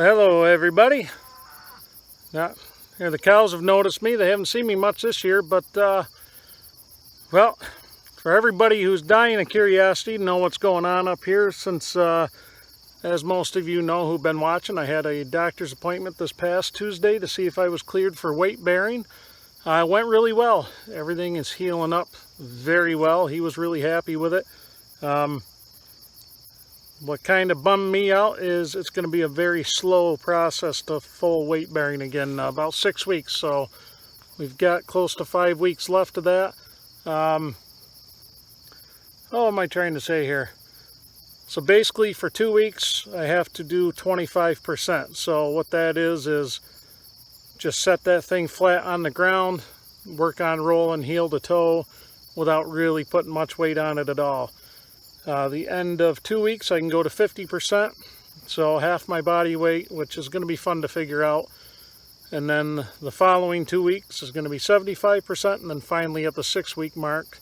Hello everybody. Now, here the cows have noticed me. They haven't seen me much this year, but well, for everybody who's dying of curiosity to know what's going on up here, since as most of you know who've been watching, I had a doctor's appointment this past Tuesday to see if I was cleared for weight bearing. It went really well. Everything is healing up very well. He was really happy with it. What kind of bummed me out is it's going to be a very slow process to full weight bearing again, about 6 weeks. So we've got close to 5 weeks left of that. What am I trying to say here? So basically for 2 weeks I have to do 25%. So what that is just set that thing flat on the ground, work on rolling heel to toe without really putting much weight on it at all. The end of 2 weeks I can go to 50%, so half my body weight, which is going to be fun to figure out. And then the following 2 weeks is going to be 75%, and then finally at the 6 week mark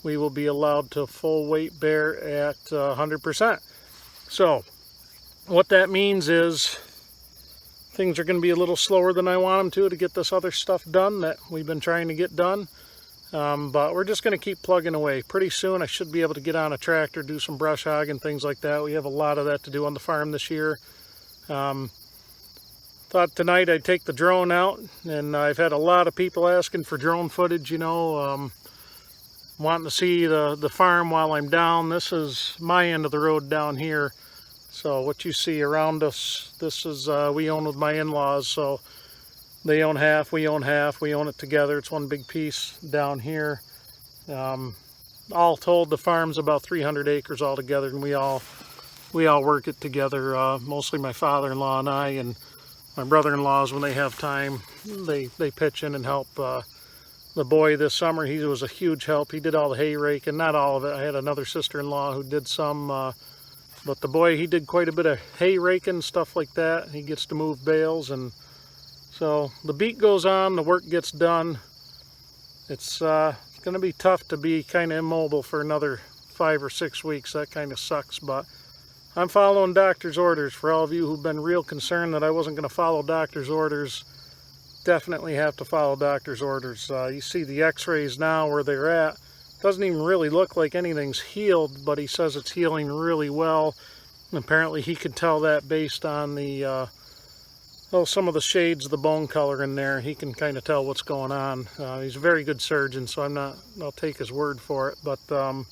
we will be allowed to full weight bear at 100%. So what that means is things are going to be a little slower than I want them to get this other stuff done that we've been trying to get done. But we're just going to keep plugging away. Pretty soon I should be able to get on a tractor, do some brush hog and things like that. We have a lot of that to do on the farm this year. Thought tonight I'd take the drone out, and I've had a lot of people asking for drone footage, you know, wanting to see the farm while I'm down. This is my end of the road down here. So what you see around us, this is, we own with my in-laws, so they own half, we own half, we own it together. It's one big piece down here. All told, the farm's about 300 acres altogether, and we all work it together. Mostly my father-in-law and I, and my brother-in-laws, when they have time, they pitch in and help. The boy this summer, he was a huge help. He did all the hay raking, not all of it. I had another sister-in-law who did some, but the boy, he did quite a bit of hay raking, stuff like that. He gets to move bales, and so the beat goes on, the work gets done. It's going to be tough to be kind of immobile for another 5 or 6 weeks. That kind of sucks, but I'm following doctor's orders. For all of you who've been real concerned that I wasn't going to follow doctor's orders, definitely have to follow doctor's orders. You see the x-rays now where they're at. Doesn't even really look like anything's healed, but he says it's healing really well. And apparently he could tell that based on the some of the shades of the bone color in there. He can kind of tell what's going on. He's a very good surgeon, so I'll take his word for it. But so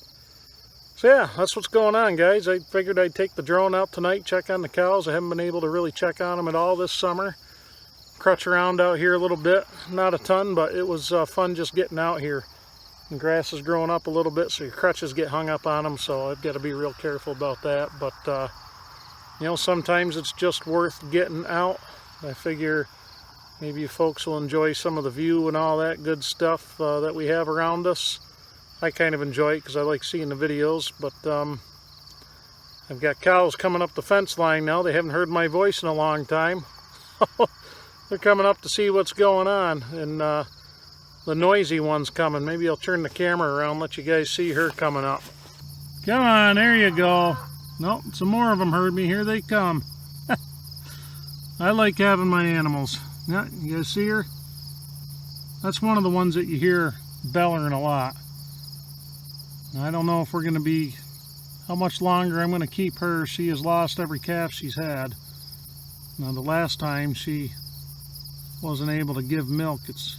yeah, that's what's going on, guys. I figured I'd take the drone out tonight, check on the cows. I haven't been able to really check on them at all this summer. Crutch around out here a little bit, not a ton, but it was fun just getting out here. And grass is growing up a little bit, so your crutches get hung up on them, so I've got to be real careful about that. But you know, sometimes it's just worth getting out. I figure maybe you folks will enjoy some of the view and all that good stuff that we have around us. I kind of enjoy it because I like seeing the videos. But I've got cows coming up the fence line now. They haven't heard my voice in a long time. They're coming up to see what's going on, and the noisy one's coming. Maybe I'll turn the camera around and let you guys see her coming up. Come on, there you go. Nope, some more of them heard me. Here they come. I like having my animals. Yeah, you guys see her? That's one of the ones that you hear bellering a lot. I don't know if we're going to be, how much longer I'm going to keep her. She has lost every calf she's had. Now the last time she wasn't able to give milk. It's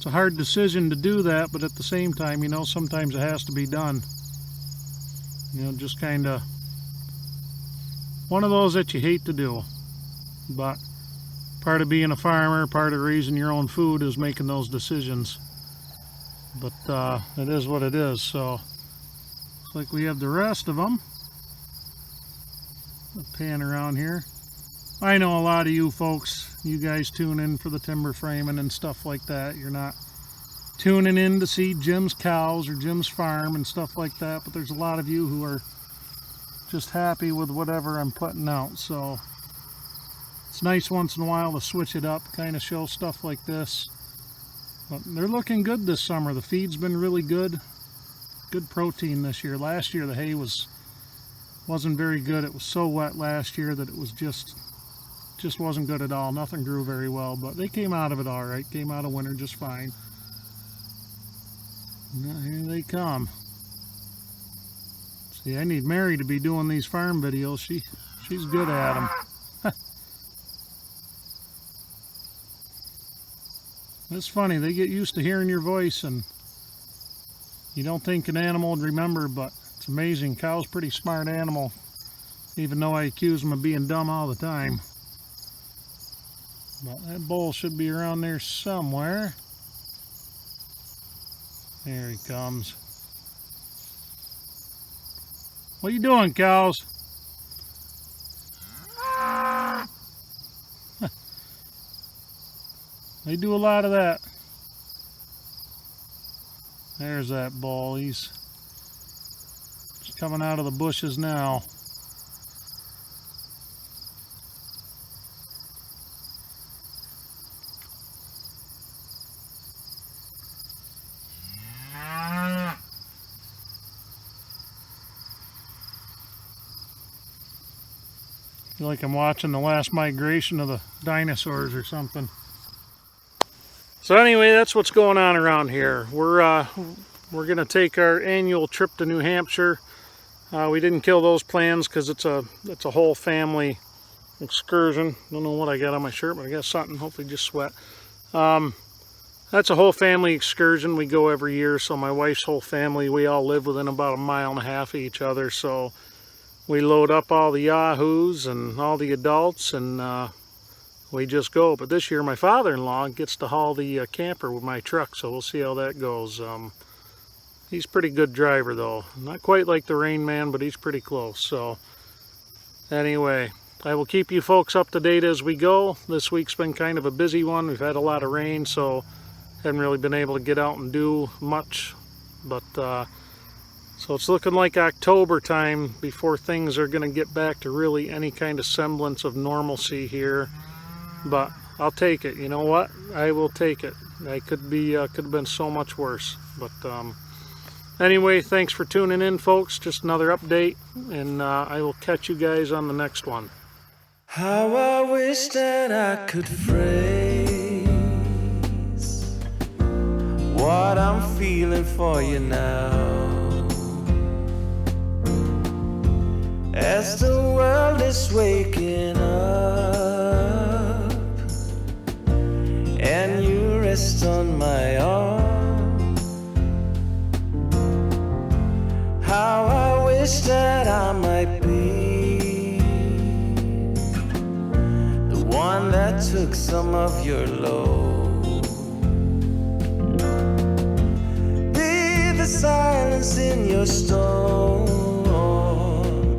a hard decision to do that, but at the same time, you know, sometimes it has to be done. You know, just kind of one of those that you hate to do. But part of being a farmer, part of raising your own food is making those decisions. But it is what it is. So looks like we have the rest of them. I'll pan around here. I know a lot of you folks, you guys tune in for the timber framing and stuff like that. You're not tuning in to see Jim's cows or Jim's farm and stuff like that. But there's a lot of you who are just happy with whatever I'm putting out. So it's nice once in a while to switch it up, kind of show stuff like this. But they're looking good this summer. The feed's been really good. Good protein this year. Last year the hay wasn't very good. It was so wet last year that it was just just wasn't good at all. Nothing grew very well, but they came out of it all right. Came out of winter just fine. Now here they come. See, I need Mary to be doing these farm videos. She's good at them. It's funny, they get used to hearing your voice, and you don't think an animal would remember, but it's amazing. Cow's a pretty smart animal, even though I accuse them of being dumb all the time. But that bull should be around there somewhere. There he comes. What are you doing, cows? They do a lot of that. There's that bull. He's coming out of the bushes now. I feel like I'm watching the last migration of the dinosaurs or something. So anyway, that's what's going on around here. We're gonna take our annual trip to New Hampshire. We didn't kill those plans because it's a whole family excursion. Don't know what I got on my shirt, but I got something. Hopefully just sweat. That's a whole family excursion. We go every year. So my wife's whole family, we all live within about 1.5 miles of each other. So we load up all the yahoos and all the adults, and we just go. But this year my father-in-law gets to haul the camper with my truck, so we'll see how that goes. He's a pretty good driver though. Not quite like the Rain Man, but he's pretty close. So anyway, I will keep you folks up to date as we go. This week's been kind of a busy one. We've had a lot of rain, so haven't really been able to get out and do much. But so it's looking like October time before things are going to get back to really any kind of semblance of normalcy here. But I'll take it. You know what? I will take it. I could have been so much worse. But anyway, thanks for tuning in, folks. Just another update, and I will catch you guys on the next one. How I wish that I could phrase what I'm feeling for you now, as the world is waking up and you rest on my arm. How I wish that I might be the one that took some of your load. Be the silence in your storm.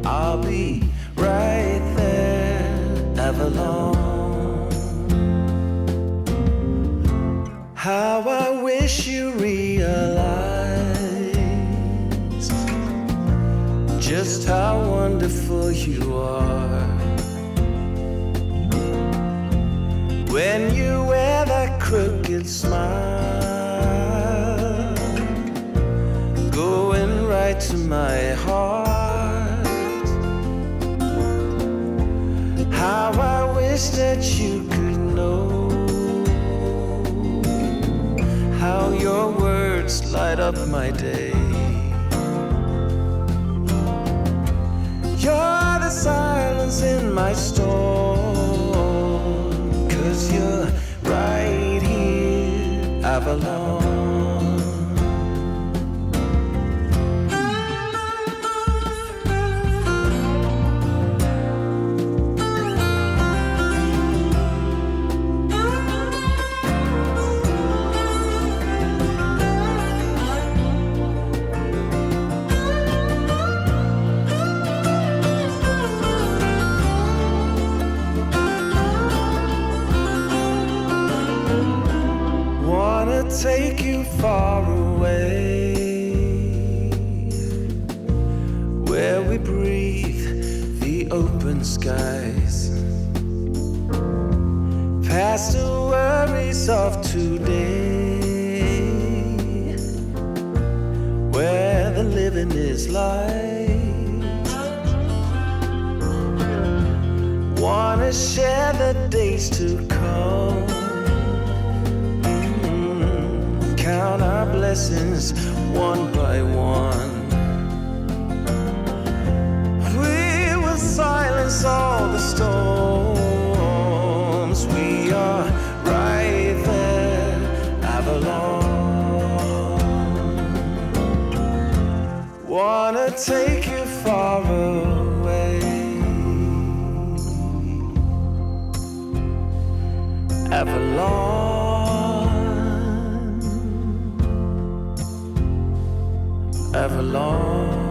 I'll be right there, Avalon. How I wish you realized just how wonderful you are when you wear that crooked smile, going right to my heart. How I wish that you could know how your words light up my day. You're the silence in my storm, 'cause you're right here, Avalon. Take you far away, where we breathe the open skies, past the worries of today, where the living is light. wanna share the days to come. Count our blessings one by one. We will silence all the storms. We are right there, Avalon. Wanna take you far away, Avalon, Avalon.